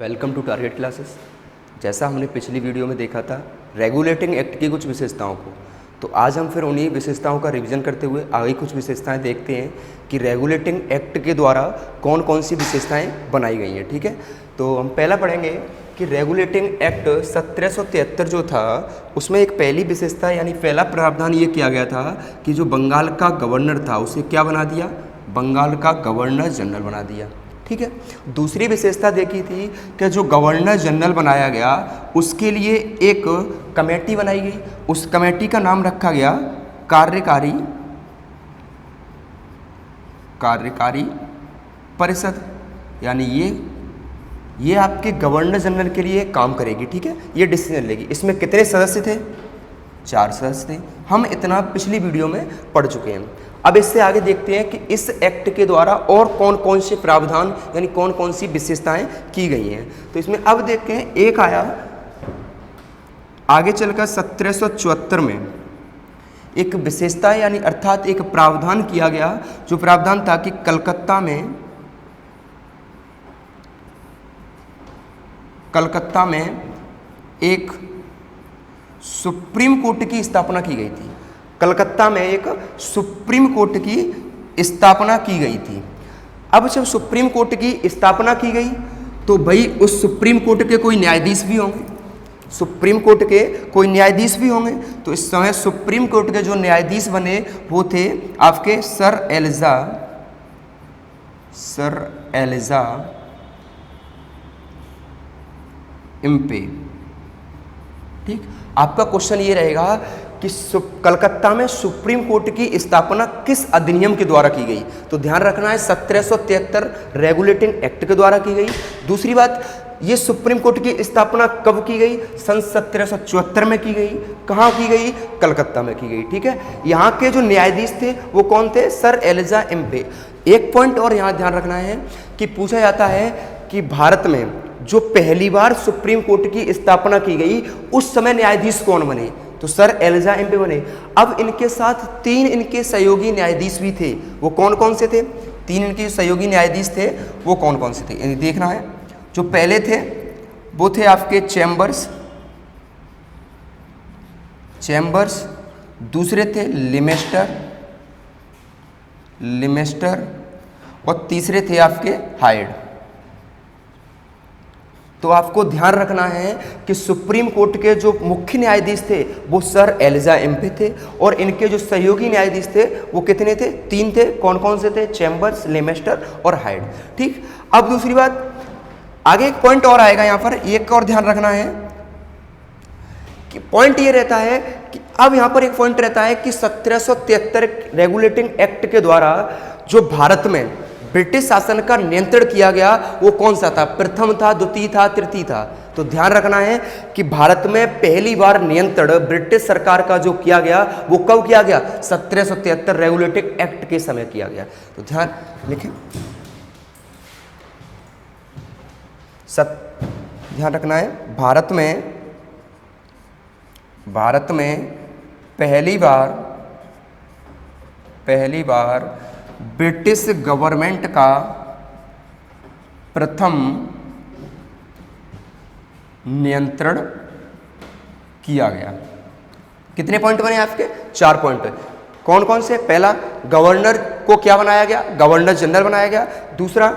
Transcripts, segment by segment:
Welcome to target classes. जैसा हमने पिछली वीडियो में देखा था रेगुलेटिंग एक्ट की कुछ विशेषताओं को, तो आज हम फिर उन्हीं विशेषताओं का रिवीजन करते हुए आगे कुछ विशेषताएं देखते हैं कि रेगुलेटिंग एक्ट के द्वारा कौन कौन सी विशेषताएं बनाई गई हैं। ठीक है, तो हम पहला पढ़ेंगे कि रेगुलेटिंग एक्ट 1773 जो था उसमें एक पहली विशेषता यानी पहला प्रावधान ये किया गया था कि जो बंगाल का गवर्नर था उसे क्या बना दिया, बंगाल का गवर्नर जनरल बना दिया। ठीक है, दूसरी विशेषता देखी थी कि जो गवर्नर जनरल बनाया गया उसके लिए एक कमेटी बनाई गई, उस कमेटी का नाम रखा गया कार्यकारी परिषद, यानी ये आपके गवर्नर जनरल के लिए काम करेगी। ठीक है, ये डिसीजन लेगी। इसमें कितने सदस्य थे? 4 सदस्य थे। हम इतना पिछली वीडियो में पढ़ चुके हैं। अब इससे आगे देखते हैं कि इस एक्ट के द्वारा और कौन कौन से प्रावधान यानी कौन कौन सी विशेषताएं की गई हैं। तो इसमें अब देखते हैं, एक आया आगे चलकर 1774 में एक विशेषता यानी अर्थात एक प्रावधान किया गया, जो प्रावधान था कि कलकत्ता में एक सुप्रीम कोर्ट की स्थापना की गई थी। कलकत्ता में एक सुप्रीम कोर्ट की स्थापना की गई थी। अब जब सुप्रीम कोर्ट की स्थापना की गई तो भाई उस सुप्रीम कोर्ट के कोई न्यायाधीश भी होंगे, सुप्रीम कोर्ट के कोई न्यायाधीश भी होंगे। तो इस समय सुप्रीम कोर्ट के जो न्यायाधीश बने वो थे आपके सर एलिजा इम्पे। ठीक, आपका क्वेश्चन ये रहेगा कि कलकत्ता में सुप्रीम कोर्ट की स्थापना किस अधिनियम के द्वारा की गई। तो ध्यान रखना है 1773 रेगुलेटिंग एक्ट के द्वारा की गई। दूसरी बात, ये सुप्रीम कोर्ट की स्थापना कब की गई? सन 1774 में की गई। कहाँ की गई? कलकत्ता में की गई। ठीक है, यहाँ के जो न्यायाधीश थे वो कौन थे? Sir Elijah Impey. एक पॉइंट और यहाँ ध्यान रखना है कि पूछा जाता है कि भारत में जो पहली बार सुप्रीम कोर्ट की स्थापना की गई उस समय न्यायाधीश कौन बने? तो सर एलिजा इम्पे बने। अब इनके साथ 3 इनके सहयोगी न्यायाधीश भी थे। वो कौन कौन से थे? 3 इनके सहयोगी न्यायाधीश थे, वो कौन कौन से थे देखना है। जो पहले थे वो थे आपके चैम्बर्स, दूसरे थे लिमेस्टर और तीसरे थे आपके हाइड। तो आपको ध्यान रखना है कि सुप्रीम कोर्ट के जो मुख्य न्यायाधीश थे वो सर एलिजा इम्पे थे और इनके जो सहयोगी न्यायाधीश थे वो कितने थे? 3 थे। कौन कौन से थे? चैम्बर्स, लिमेस्टर और हाइड। ठीक, अब दूसरी बात, आगे एक पॉइंट और आएगा यहाँ पर, एक और ध्यान रखना है कि पॉइंट ये रहता है कि अब यहाँ पर एक पॉइंट रहता है कि 1773 रेगुलेटिंग एक्ट के द्वारा जो भारत में ब्रिटिश शासन का नियंत्रण किया गया वो कौन सा था? प्रथम था, द्वितीय था, तृतीय था? तो ध्यान रखना है कि भारत में पहली बार नियंत्रण ब्रिटिश सरकार का जो किया गया वो कब किया गया? 1773 रेगुलेटिंग एक्ट के समय किया गया। तो ध्यान लिखें, ध्यान रखना है, भारत में पहली बार ब्रिटिश गवर्नमेंट का प्रथम नियंत्रण किया गया। कितने पॉइंट बने आपके? 4 पॉइंट। कौन कौन से? पहला, गवर्नर को क्या बनाया गया? गवर्नर जनरल बनाया गया। दूसरा,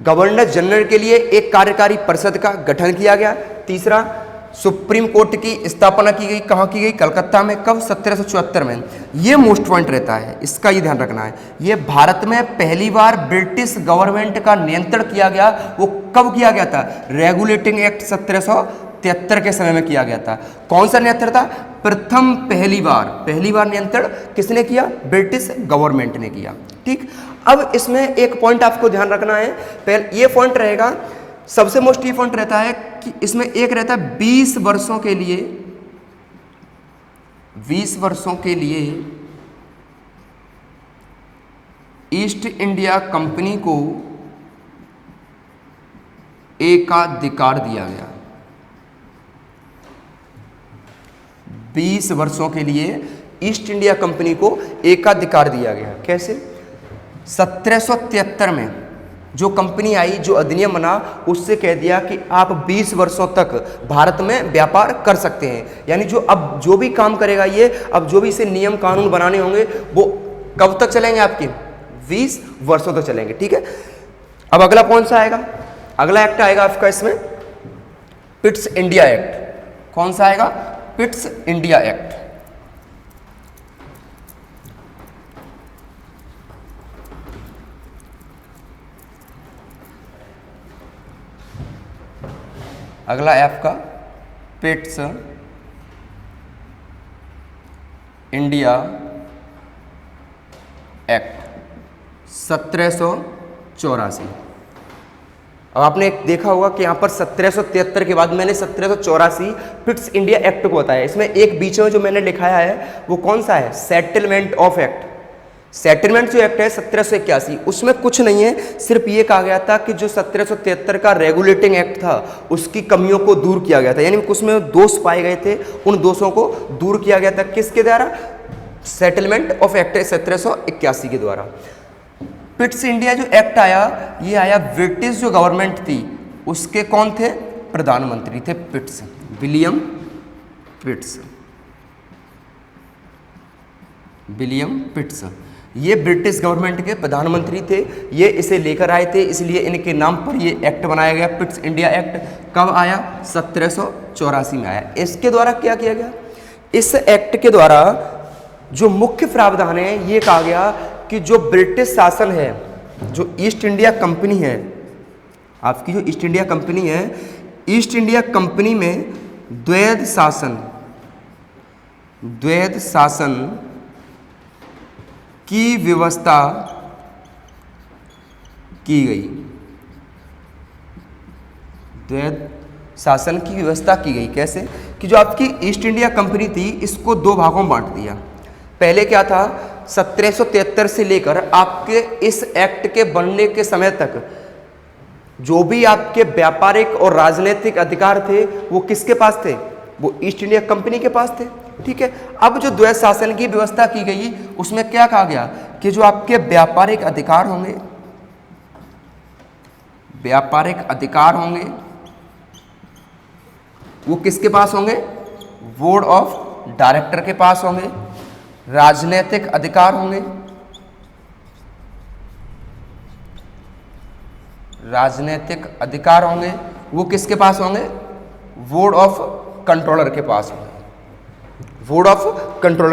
गवर्नर जनरल के लिए एक कार्यकारी परिषद का गठन किया गया। तीसरा, सुप्रीम कोर्ट की स्थापना की गई। कहाँ की गई? कलकत्ता में। कब? 1774 में। ये मोस्ट पॉइंट रहता है, इसका ये ध्यान रखना है। ये भारत में पहली बार ब्रिटिश गवर्नमेंट का नियंत्रण किया गया वो कब किया गया था? रेगुलेटिंग एक्ट 1773 के समय में किया गया था। कौन सा नियंत्रण था? पहली बार नियंत्रण किसने किया? ब्रिटिश गवर्नमेंट ने किया। ठीक, अब इसमें एक पॉइंट आपको ध्यान रखना है। पहले ये पॉइंट रहेगा, सबसे मोस्ट ये पॉइंट रहता है कि इसमें एक रहता है 20 वर्षों के लिए ईस्ट इंडिया कंपनी को एकाधिकार दिया गया। 20 वर्षों के लिए ईस्ट इंडिया कंपनी को एकाधिकार दिया गया। कैसे? 1773 में जो कंपनी आई, जो अधिनियम बना, उससे कह दिया कि आप 20 वर्षों तक भारत में व्यापार कर सकते हैं। यानी जो अब जो भी काम करेगा ये, अब जो भी इसे नियम कानून बनाने होंगे वो कब तक चलेंगे, आपके 20 वर्षों तक चलेंगे। ठीक है, अब अगला कौन सा आएगा, अगला एक्ट आएगा आपका इसमें पिट्स इंडिया एक्ट। कौन सा आएगा, पिट्स इंडिया एक्ट। अगला है आपका पिट्स इंडिया एक्ट 1784। अब आपने एक देखा होगा कि यहाँ पर 1773 के बाद मैंने 1784 पिट्स इंडिया एक्ट को बताया। इसमें एक बीच में जो मैंने लिखाया है वो कौन सा है, सेटलमेंट ऑफ एक्ट। सेटलमेंट जो एक्ट है 1781, उसमें कुछ नहीं है, सिर्फ ये कहा गया था कि जो 1773 का रेगुलेटिंग एक्ट था उसकी कमियों को दूर किया गया था, यानी उसमें दोष पाए गए थे, उन दोषों को दूर किया गया था। किसके द्वारा, सेटलमेंट ऑफ एक्ट 1781 के द्वारा। पिट्स इंडिया जो एक्ट आया, ये आया ब्रिटिश जो गवर्नमेंट थी उसके कौन थे, प्रधानमंत्री थे पिट्स, विलियम पिट्स। विलियम पिट्स ये ब्रिटिश गवर्नमेंट के प्रधानमंत्री थे, ये इसे लेकर आए थे, इसलिए इनके नाम पर ये एक्ट बनाया गया, पिट्स इंडिया एक्ट। कब आया, 1784 में आया। इसके द्वारा क्या किया गया, इस एक्ट के द्वारा जो मुख्य प्रावधान है, ये कहा गया कि जो ब्रिटिश शासन है, जो ईस्ट इंडिया कंपनी है, आपकी जो ईस्ट इंडिया कंपनी है, ईस्ट इंडिया कंपनी में द्वैध शासन की व्यवस्था की गई। द्वैध शासन की व्यवस्था की गई कैसे, कि जो आपकी ईस्ट इंडिया कंपनी थी इसको दो भागों में बांट दिया। पहले क्या था, 1773 से लेकर आपके इस एक्ट के बनने के समय तक जो भी आपके व्यापारिक और राजनीतिक अधिकार थे वो किसके पास थे, वो ईस्ट इंडिया कंपनी के पास थे। ठीक है, अब जो द्वैध शासन की व्यवस्था की गई उसमें क्या कहा गया कि जो आपके व्यापारिक अधिकार होंगे, वो किसके पास होंगे, बोर्ड ऑफ डायरेक्टर के पास होंगे। राजनीतिक अधिकार होंगे, वो किसके पास होंगे, बोर्ड ऑफ कंट्रोलर के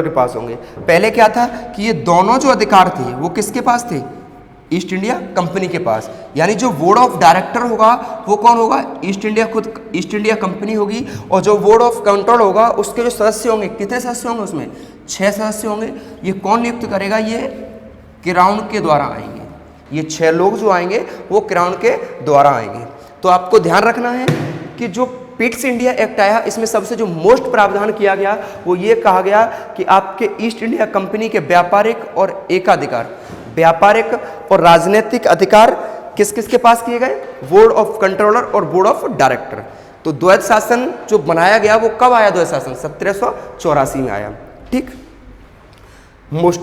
पास होंगे। पहले क्या था कि ये दोनों जो अधिकार थे वो किसके पास थे, ईस्ट इंडिया कंपनी के पास। यानी जो बोर्ड ऑफ डायरेक्टर होगा वो कौन होगा, ईस्ट इंडिया कंपनी होगी, और जो बोर्ड ऑफ कंट्रोल होगा उसके जो सदस्य होंगे, कितने सदस्य होंगे उसमें, 6 सदस्य होंगे। ये कौन नियुक्त करेगा, ये क्राउन के द्वारा आएंगे। ये 6 लोग जो आएंगे वो क्राउन के द्वारा आएंगे। तो आपको ध्यान रखना है कि जो पिट्स इंडिया एक्ट आया, इसमें सबसे जो मोस्ट प्रावधान किया गया वो ये कहा गया कि आपके ईस्ट इंडिया कंपनी के व्यापारिक और राजनीतिक अधिकार किस किस के पास किए गए, बोर्ड ऑफ कंट्रोलर और बोर्ड ऑफ डायरेक्टर। तो द्वैध शासन जो बनाया गया वो कब आया, द्वैध शासन 1784 में आया। ठीक, मोस्ट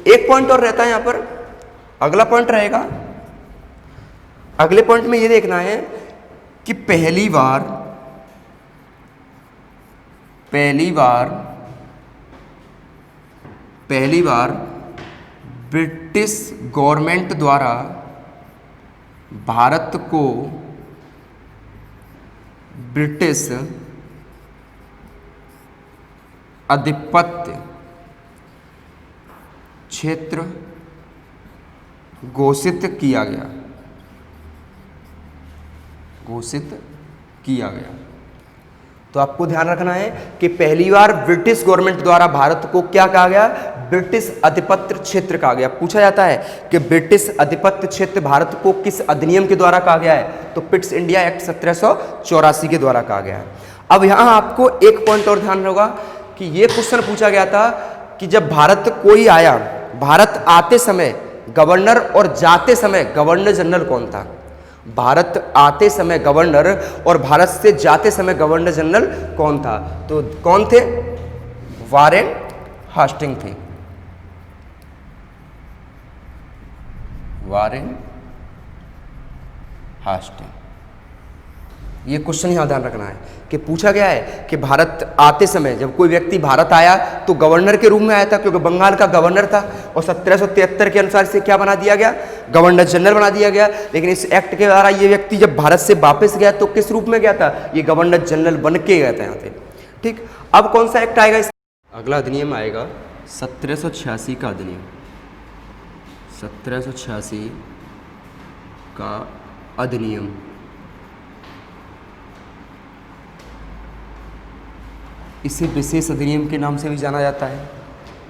एक पॉइंट और रहता है यहाँ पर, अगला पॉइंट रहेगा। अगले पॉइंट में ये देखना है कि पहली बार ब्रिटिश गवर्नमेंट द्वारा भारत को ब्रिटिश आधिपत्य क्षेत्र घोषित किया गया। तो आपको ध्यान रखना है कि पहली बार ब्रिटिश गवर्नमेंट द्वारा भारत को क्या कहा गया, ब्रिटिश आधिपत्य क्षेत्र कहा गया। पूछा जाता है कि ब्रिटिश आधिपत्य क्षेत्र भारत को किस अधिनियम के द्वारा कहा गया है, तो पिट्स इंडिया एक्ट 1784 के द्वारा कहा गया है। अब यहाँ आपको एक पॉइंट और ध्यान होगा कि ये क्वेश्चन पूछा गया था कि जब भारत कोई आया, भारत आते समय गवर्नर और जाते समय गवर्नर जनरल कौन था, भारत आते समय गवर्नर और भारत से जाते समय गवर्नर जनरल कौन था, तो कौन थे, वारेन हास्टिंग थे। Warren Hastings. ये क्वेश्चन यहाँ ध्यान रखना है कि पूछा गया है कि भारत आते समय जब कोई व्यक्ति भारत आया तो गवर्नर के रूप में आया था, क्योंकि बंगाल का गवर्नर था, और 1773 के अनुसार इसे क्या बना दिया गया, गवर्नर जनरल बना दिया गया। लेकिन इस एक्ट के द्वारा ये व्यक्ति जब भारत से वापस गया तो किस रूप में गया था, ये गवर्नर जनरल बन के गया था यहाँ से। ठीक, अब कौन सा एक्ट आएगा, अगला अधिनियम आएगा 1786 का अधिनियम, 1786 का अधिनियम। इसे विशेष अधिनियम के नाम से भी जाना जाता है,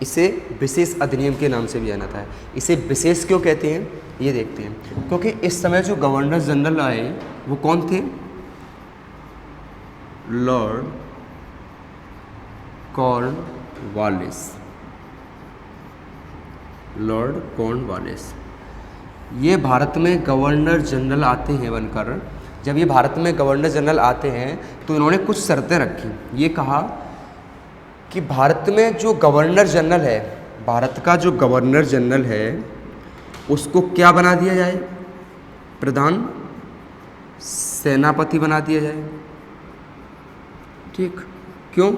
इसे विशेष अधिनियम के नाम से भी जाना जाता है। इसे विशेष क्यों कहते हैं ये देखते हैं, क्योंकि इस समय जो गवर्नर जनरल आए वो कौन थे, लॉर्ड कॉर्नवालिस, लॉर्ड कॉर्नवालिस। ये भारत में गवर्नर जनरल आते हैं बनकर। जब ये भारत में गवर्नर जनरल आते हैं तो इन्होंने कुछ शर्तें रखी। ये कहा कि भारत में जो गवर्नर जनरल है, भारत का जो गवर्नर जनरल है उसको क्या बना दिया जाए, प्रधान सेनापति बना दिया जाए। ठीक, क्यों,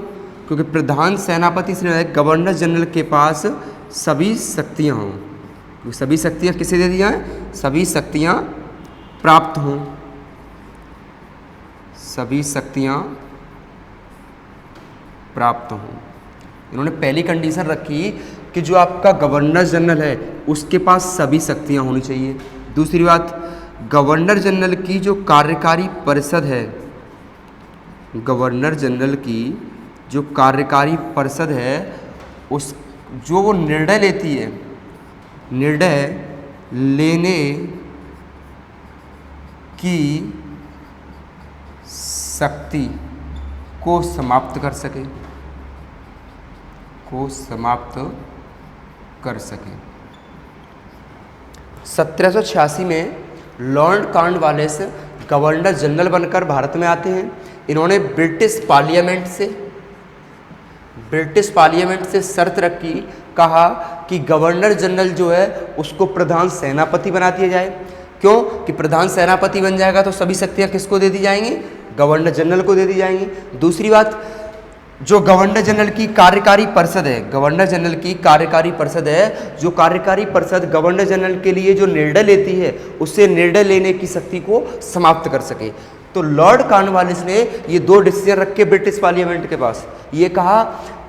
क्योंकि प्रधान सेनापति से गवर्नर जनरल के पास सभी शक्तियाँ हों, सभी शक्तियाँ किसे दे दी जाएँ, सभी शक्तियाँ प्राप्त हों, सभी शक्तियाँ प्राप्त हों। इन्होंने पहली कंडीशन रखी कि जो आपका गवर्नर जनरल है उसके पास सभी शक्तियाँ होनी चाहिए। दूसरी बात, गवर्नर जनरल की जो कार्यकारी परिषद है, गवर्नर जनरल की जो कार्यकारी परिषद है उस जो वो निर्णय लेती है, निर्णय लेने की शक्ति को समाप्त कर सके, को समाप्त कर सके। 1786 में लॉर्ड कॉर्नवालिस गवर्नर जनरल बनकर भारत में आते हैं। इन्होंने ब्रिटिश पार्लियामेंट से शर्त रखी, कहा कि गवर्नर जनरल जो है उसको प्रधान सेनापति बना दिया जाए। क्यों कि प्रधान सेनापति बन जाएगा तो सभी शक्तियाँ किसको दे दी जाएंगी, गवर्नर जनरल को दे दी जाएंगी। दूसरी बात, जो गवर्नर जनरल की कार्यकारी परिषद है, गवर्नर जनरल की कार्यकारी परिषद है, जो कार्यकारी परिषद गवर्नर जनरल के लिए जो निर्णय लेती है उससे निर्णय लेने की शक्ति को समाप्त कर सके। तो लॉर्ड कॉर्नवालिस ने ये दो डिसीजन रखे ब्रिटिश पार्लियामेंट के पास। ये कहा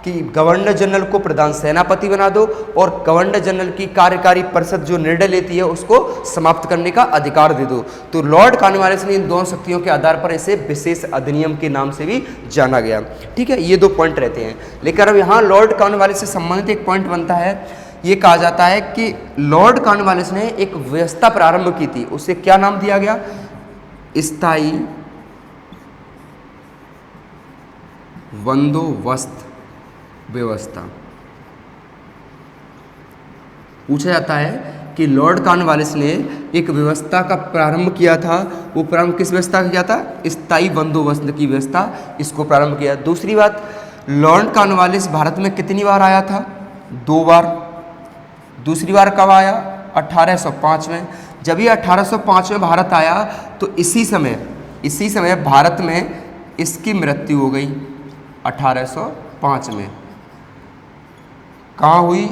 कि गवर्नर जनरल को प्रधान सेनापति बना दो और गवर्नर जनरल की कार्यकारी परिषद जो निर्णय लेती है उसको समाप्त करने का अधिकार दे दो। तो लॉर्ड कॉर्नवालिस ने इन दोनों शक्तियों के आधार पर इसे विशेष अधिनियम के नाम से भी जाना गया। ठीक है, ये दो पॉइंट रहते हैं। लेकिन अब यहाँ लॉर्ड कॉर्नवालिस से संबंधित एक पॉइंट बनता है, ये कहा जाता है कि लॉर्ड कॉर्नवालिस ने एक व्यवस्था प्रारंभ की थी, उसे क्या नाम दिया गया, स्थायी बंदोबस्त व्यवस्था। पूछा जाता है कि लॉर्ड कॉर्नवालिस ने एक व्यवस्था का प्रारंभ किया था, वो प्रारंभ किस व्यवस्था का किया था, स्थायी बंदोबस्त की व्यवस्था, इसको प्रारंभ किया। दूसरी बात, लॉर्ड कॉर्नवालिस भारत में कितनी बार आया था, 2 बार। दूसरी बार कब आया, 1805 में। जब ये 1805 में भारत आया तो इसी समय भारत में इसकी मृत्यु हो गई 1805 में। कहाँ हुई,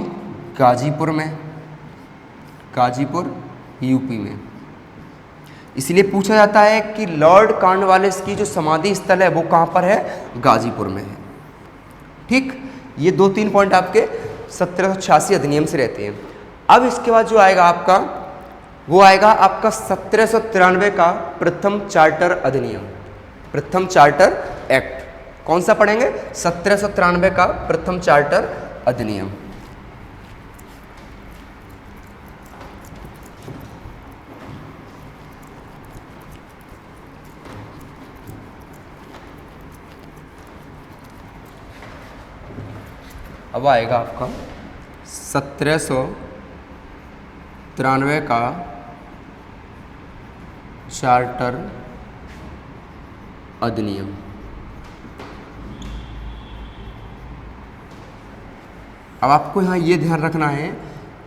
गाजीपुर में, गाजीपुर यूपी में। इसलिए पूछा जाता है कि लॉर्ड कॉर्नवालिस की जो समाधि स्थल है वो कहाँ पर है, गाजीपुर में है। ठीक, ये 2-3 पॉइंट आपके 1786 अधिनियम से रहते हैं। अब इसके बाद जो आएगा आपका, वो आएगा आपका 1793 का प्रथम चार्टर अधिनियम, प्रथम चार्टर एक्ट। कौन सा पढ़ेंगे, 1793 का प्रथम चार्टर अधिनियम। अब आएगा आपका 1793 का चार्टर अधिनियम। अब आपको यहाँ ये ध्यान रखना है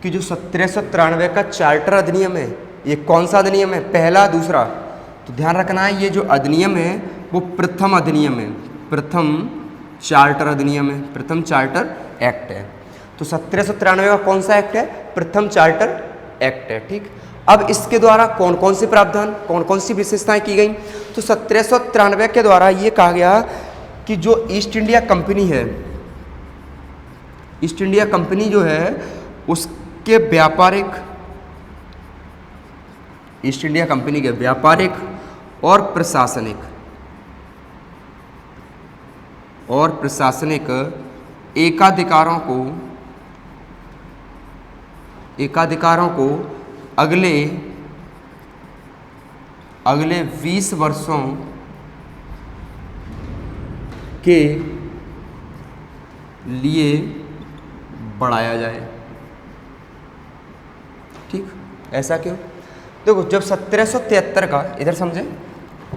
कि जो 1793 का चार्टर अधिनियम है, ये कौन सा अधिनियम है, पहला दूसरा, तो ध्यान रखना है ये जो अधिनियम है वो प्रथम अधिनियम है, प्रथम चार्टर अधिनियम है, प्रथम चार्टर एक्ट है। तो 1793 का कौन सा एक्ट है? प्रथम चार्टर एक्ट है। ठीक, अब इसके द्वारा कौन कौन से प्रावधान, कौन कौन सी विशेषताएं की गई? तो 1793 के द्वारा ये कहा गया कि जो ईस्ट इंडिया कंपनी है, ईस्ट इंडिया कंपनी जो है उसके व्यापारिक, ईस्ट इंडिया कंपनी के व्यापारिक और प्रशासनिक एकाधिकारों को अगले 20 वर्षों के लिए बढ़ाया जाए। ठीक, ऐसा क्यों? देखो, जब 1773 का, इधर समझे,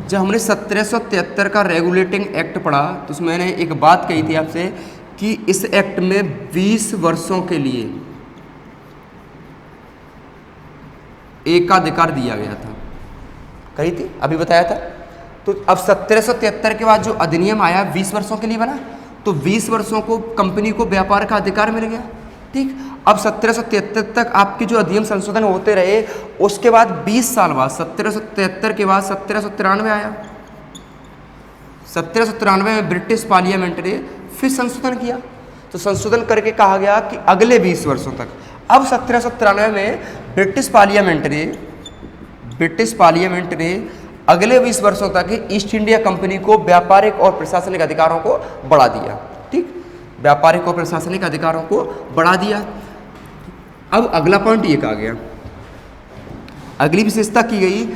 जब हमने 1773 का रेगुलेटिंग एक्ट पढ़ा तो उसमें मैंने एक बात कही थी आपसे कि इस एक्ट में 20 वर्षों के लिए एकाधिकार दिया गया था, कही थी, अभी बताया था। तो अब 1773 के बाद जो अधिनियम आया 20 वर्षों के लिए बना, तो 20 वर्षों को कंपनी को व्यापार का अधिकार मिल गया। ठीक, अब 1773 तक आपके जो अधिनियम संशोधन होते रहे, उसके बाद 20 साल बाद 1773 के बाद 1793 आया। 1793 में ब्रिटिश पार्लियामेंट ने फिर संशोधन किया, तो संशोधन करके कहा गया कि अगले 20 वर्षों तक। अब 1793 में ब्रिटिश पार्लियामेंट ने अगले 20 वर्षों तक ईस्ट इंडिया कंपनी को व्यापारिक और प्रशासनिक अधिकारों को बढ़ा दिया। ठीक, व्यापारिक और प्रशासनिक अधिकारों को बढ़ा दिया। अब अगला पॉइंट ये कहा गया, अगली विशेषता की गई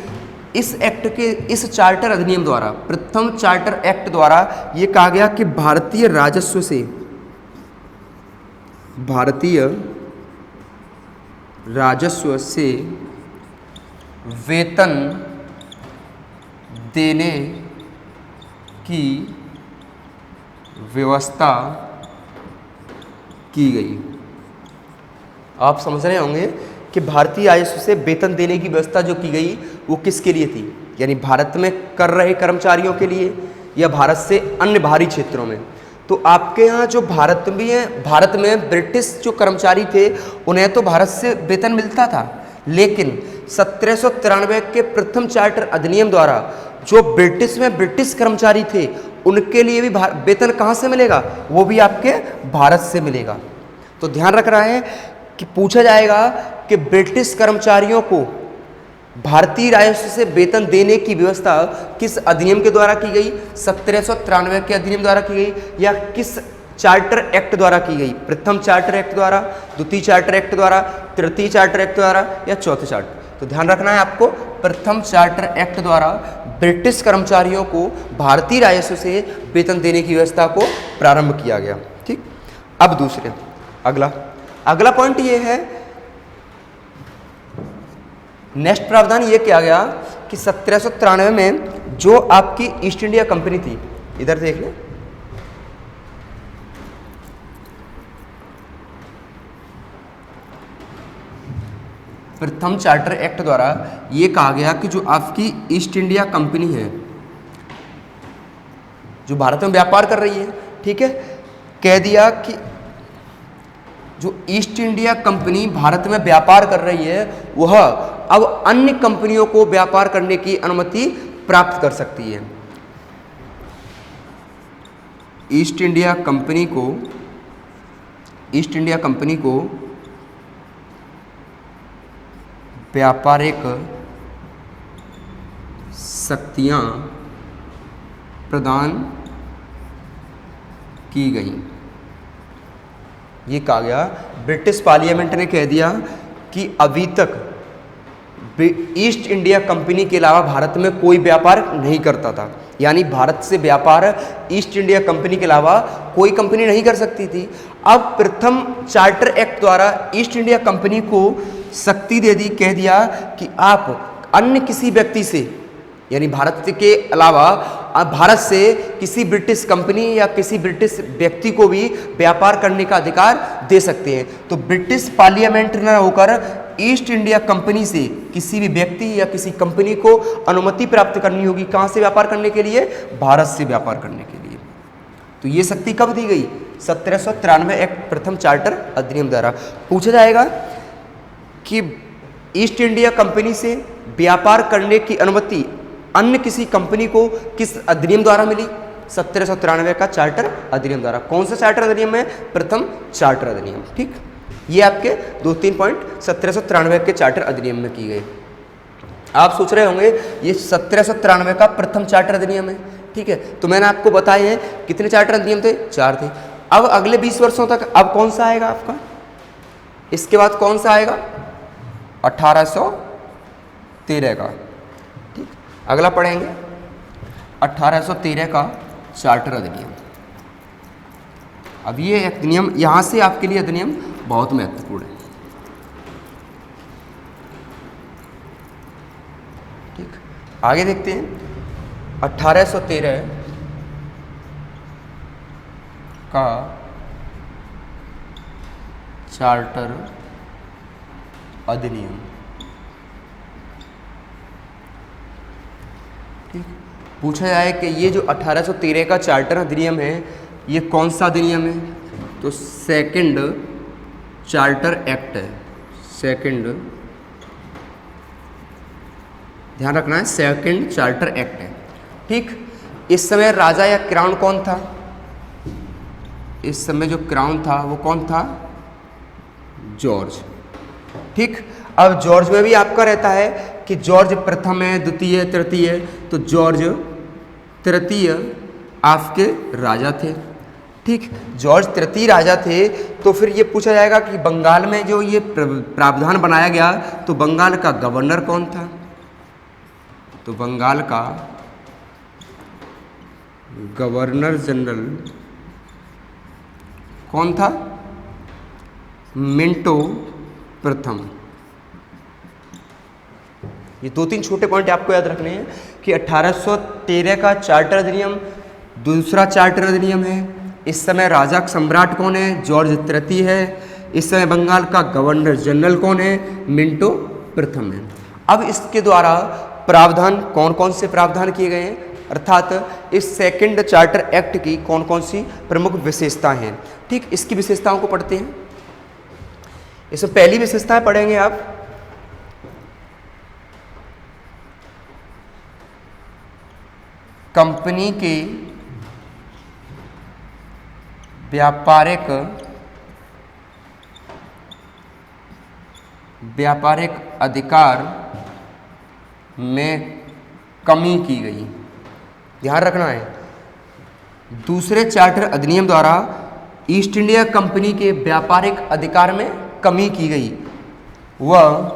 इस एक्ट के, इस चार्टर अधिनियम द्वारा, प्रथम चार्टर एक्ट द्वारा ये कहा गया कि भारतीय राजस्व से वेतन देने की व्यवस्था की गई। आप समझ रहे होंगे कि भारतीय राजस्व से वेतन देने की व्यवस्था जो की गई वो किसके लिए थी? यानी भारत में कर रहे कर्मचारियों के लिए या भारत से अन्य बाहरी क्षेत्रों में? तो आपके यहाँ जो भारत में ब्रिटिश जो कर्मचारी थे उन्हें तो भारत से वेतन मिलता था, लेकिन 1793 के प्रथम चार्टर अधिनियम द्वारा जो ब्रिटिश कर्मचारी थे उनके लिए भी वेतन कहाँ से मिलेगा? वो भी आपके भारत से मिलेगा। तो ध्यान रख रहा है कि पूछा जाएगा कि ब्रिटिश कर्मचारियों को भारतीय राजस्व से वेतन देने की व्यवस्था किस अधिनियम के द्वारा की गई? 1793 के अधिनियम द्वारा की गई या किस चार्टर एक्ट द्वारा की गई? प्रथम चार्टर एक्ट द्वारा, द्वितीय चार्टर एक्ट द्वारा, तृतीय चार्टर एक्ट द्वारा या चौथे चार्टर? तो ध्यान रखना है आपको, प्रथम चार्टर एक्ट द्वारा ब्रिटिश कर्मचारियों को भारतीय राजस्व से वेतन देने की व्यवस्था को प्रारंभ किया गया। ठीक, अब दूसरे, अगला पॉइंट ये है, नेक्स्ट प्रावधान ये किया गया कि 1793 में जो आपकी ईस्ट इंडिया कंपनी थी, इधर देख लें, प्रथम चार्टर एक्ट द्वारा ये कहा गया कि जो आपकी ईस्ट इंडिया कंपनी है जो भारत में व्यापार कर रही है, ठीक है, कह दिया कि जो ईस्ट इंडिया कंपनी भारत में व्यापार कर रही है वह अब अन्य कंपनियों को व्यापार करने की अनुमति प्राप्त कर सकती है। ईस्ट इंडिया कंपनी को व्यापारिक शक्तियां प्रदान की गई। ये कहा गया, ब्रिटिश पार्लियामेंट ने कह दिया कि अभी तक ईस्ट इंडिया कंपनी के अलावा भारत में कोई व्यापार नहीं करता था, यानी भारत से व्यापार ईस्ट इंडिया कंपनी के अलावा कोई कंपनी नहीं कर सकती थी। अब प्रथम चार्टर एक्ट द्वारा ईस्ट इंडिया कंपनी को शक्ति दे दी, कह दिया कि आप अन्य किसी व्यक्ति से, यानी भारत के अलावा भारत से किसी ब्रिटिश कंपनी या किसी ब्रिटिश व्यक्ति को भी व्यापार करने का अधिकार दे सकते हैं। तो ब्रिटिश पार्लियामेंट न होकर ईस्ट इंडिया कंपनी से किसी भी व्यक्ति या किसी कंपनी को अनुमति प्राप्त करनी होगी, कहाँ से व्यापार करने के लिए? भारत से व्यापार करने के लिए। तो ये शक्ति कब दी गई? 1793 एक्ट प्रथम चार्टर अधिनियम द्वारा। पूछा जाएगा कि ईस्ट इंडिया कंपनी से व्यापार करने की अनुमति अन्य किसी कंपनी को किस अधिनियम द्वारा मिली? 1793 का चार्टर अधिनियम द्वारा। कौन सा चार्टर अधिनियम है? प्रथम चार्टर अधिनियम। ठीक, ये आपके 2-3 पॉइंट 1793 के चार्टर अधिनियम में की गए। आप सोच रहे होंगे ये 1793 का प्रथम चार्टर अधिनियम है, ठीक है। तो मैंने आपको बताया है कितने चार्टर अधिनियम थे? 4 थे। अब अगले 20 वर्षों तक अब कौन सा आएगा आपका? इसके बाद कौन सा आएगा? 1813 का। ठीक, अगला पढ़ेंगे 1813 का चार्टर अधिनियम। अब ये अधिनियम, यहाँ से आपके लिए अधिनियम बहुत महत्वपूर्ण है। ठीक, आगे देखते हैं 1813 का चार्टर अधिनियम। ठीक, पूछा जाए कि ये जो 1813 का चार्टर अधिनियम है ये कौन सा अधिनियम है? तो सेकंड चार्टर एक्ट है। सेकंड, ध्यान रखना है, सेकंड चार्टर एक्ट है। ठीक, इस समय राजा या क्राउन कौन था? इस समय जो क्राउन था वो कौन था? जॉर्ज। ठीक, अब जॉर्ज में भी आपका रहता है कि जॉर्ज प्रथम है, द्वितीय, तृतीय। तो जॉर्ज तृतीय आपके राजा थे। ठीक, जॉर्ज तृतीय राजा थे। तो फिर ये पूछा जाएगा कि बंगाल में जो ये प्रावधान बनाया गया तो बंगाल का गवर्नर कौन था? तो बंगाल का गवर्नर जनरल कौन था? मिंटो प्रथम। ये 2-3 छोटे पॉइंट आपको याद रखने हैं कि 1813 का चार्टर अधिनियम दूसरा चार्टर अधिनियम है। इस समय राजा सम्राट कौन है? जॉर्ज तृतीय है। इस समय बंगाल का गवर्नर जनरल कौन है? मिंटो प्रथम है। अब इसके द्वारा प्रावधान कौन कौन से प्रावधान किए गए हैं, अर्थात इस सेकंड चार्टर एक्ट की कौन कौन सी प्रमुख विशेषताएं हैं। ठीक, इसकी विशेषताओं को पढ़ते हैं। इसमें पहली विशेषताएं पढ़ेंगे आप, कंपनी के व्यापारिक अधिकार में कमी की गई। ध्यान रखना है, दूसरे चार्टर अधिनियम द्वारा ईस्ट इंडिया कंपनी के व्यापारिक अधिकार में कमी की गई। वह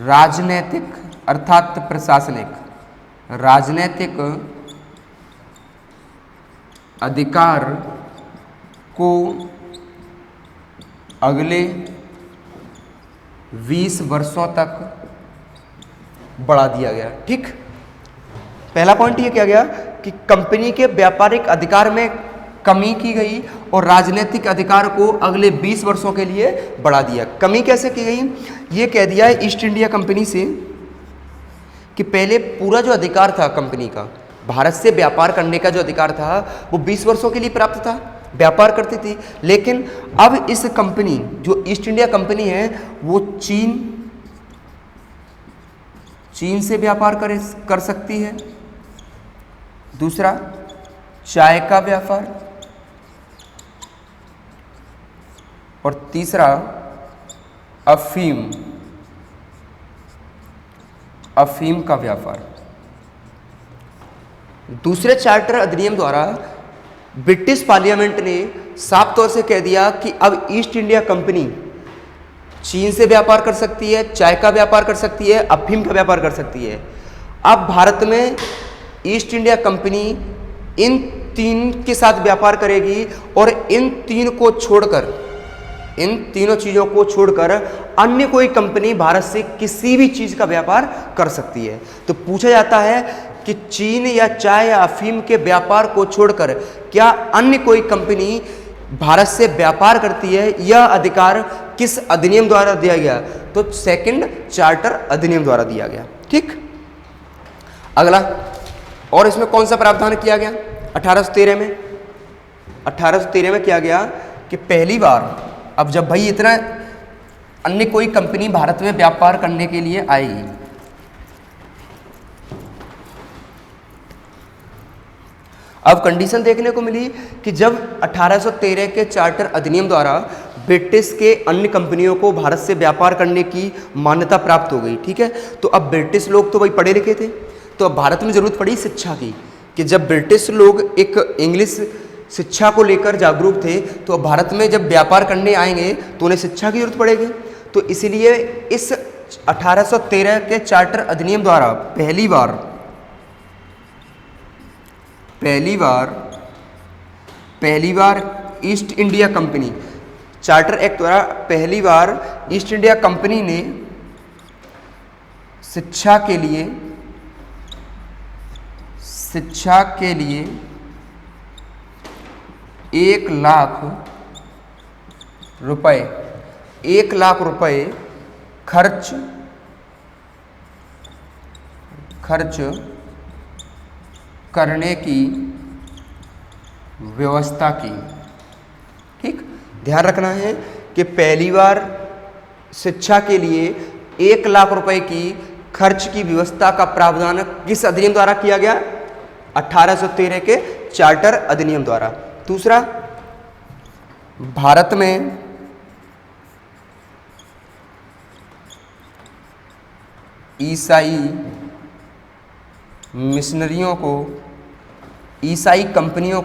राजनैतिक अर्थात प्रशासनिक राजनैतिक अधिकार को अगले 20 वर्षों तक बढ़ा दिया गया। ठीक, पहला पॉइंट ये किया गया कि कंपनी के व्यापारिक अधिकार में कमी की गई और राजनीतिक अधिकार को अगले 20 वर्षों के लिए बढ़ा दिया। कमी कैसे की गई? ये कह दिया है ईस्ट इंडिया कंपनी से कि पहले पूरा जो अधिकार था कंपनी का, भारत से व्यापार करने का जो अधिकार था वो 20 वर्षों के लिए प्राप्त था, व्यापार करती थी। लेकिन अब इस कंपनी जो ईस्ट इंडिया कंपनी है वो चीन से व्यापार कर सकती है। दूसरा, चाय का व्यापार, और तीसरा अफीम का व्यापार। दूसरे चार्टर अधिनियम द्वारा ब्रिटिश पार्लियामेंट ने साफ तौर से कह दिया कि अब ईस्ट इंडिया कंपनी चीन से व्यापार कर सकती है, चाय का व्यापार कर सकती है, अफीम का व्यापार कर सकती है। अब भारत में ईस्ट इंडिया कंपनी इन तीन के साथ व्यापार करेगी और इन तीनों चीज़ों को छोड़कर अन्य कोई कंपनी भारत से किसी भी चीज़ का व्यापार कर सकती है। तो पूछा जाता है कि चीन या चाय या अफीम के व्यापार को छोड़कर क्या अन्य कोई कंपनी भारत से व्यापार करती है? यह अधिकार किस अधिनियम द्वारा दिया गया? तो सेकंड चार्टर अधिनियम द्वारा दिया गया। ठीक, अगला, और इसमें कौन सा प्रावधान किया गया 1813 में? 1813 में किया गया कि पहली बार, अब जब भाई इतना अन्य कोई कंपनी भारत में व्यापार करने के लिए आएगी, अब कंडीशन देखने को मिली कि जब 1813 के चार्टर अधिनियम द्वारा ब्रिटिश के अन्य कंपनियों को भारत से व्यापार करने की मान्यता प्राप्त हो गई। ठीक है, तो अब ब्रिटिश लोग तो भाई पढ़े लिखे थे, तो अब भारत में जरूरत पड़ी शिक्षा की, कि जब ब्रिटिश लोग एक इंग्लिश शिक्षा को लेकर जागरूक थे, तो अब भारत में जब व्यापार करने आएंगे तो उन्हें शिक्षा की जरूरत पड़ेगी। तो इसीलिए इस 1813 के चार्टर अधिनियम द्वारा पहली बार East India Company, charter act द्वारा पहली बार ईस्ट इंडिया कंपनी ने शिक्षा के लिए 1 लाख रुपए खर्च करने की व्यवस्था की। ठीक, ध्यान रखना है कि पहली बार शिक्षा के लिए 1 लाख रुपए की खर्च की व्यवस्था का प्रावधान किस अधिनियम द्वारा किया गया? 1813 के चार्टर अधिनियम द्वारा। दूसरा, भारत में ईसाई मिशनरियों को, ईसाई कंपनियों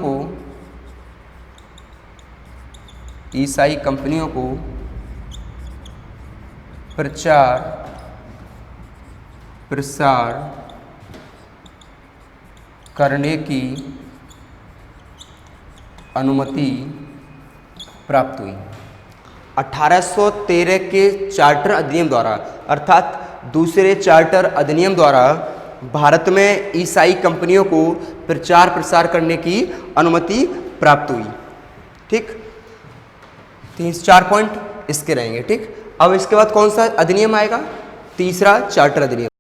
को प्रचार प्रसार करने की अनुमति प्राप्त हुई। 1813 के चार्टर अधिनियम द्वारा, अर्थात दूसरे चार्टर अधिनियम द्वारा भारत में ईसाई कंपनियों को प्रचार प्रसार करने की अनुमति प्राप्त हुई। ठीक, 3-4 पॉइंट इसके रहेंगे। ठीक, अब इसके बाद कौन सा अधिनियम आएगा? तीसरा चार्टर अधिनियम।